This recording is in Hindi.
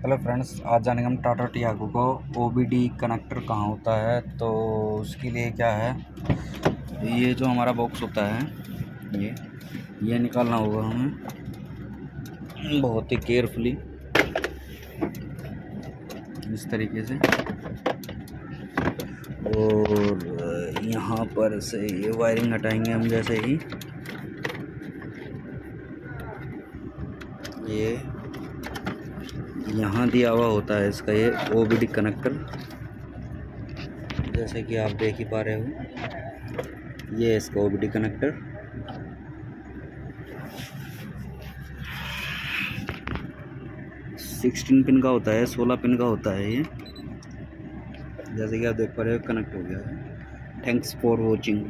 हेलो फ्रेंड्स, आज जानेंगे हम टाटा टियागो को OBD कनेक्टर कहाँ होता है। तो उसके लिए क्या है, ये जो हमारा बॉक्स होता है ये निकालना होगा हमें बहुत ही केयरफुली, इस तरीके से। और यहाँ पर से ये वायरिंग हटाएंगे हम, जैसे ही ये यहाँ दिया हुआ होता है इसका ये OBD कनेक्टर, जैसे कि आप देख ही पा रहे हो। ये इसका OBD कनेक्टर 16 पिन का होता है, 16 पिन का होता है ये, जैसे कि आप देख पा रहे हो कनेक्ट हो गया है। Thanks for watching.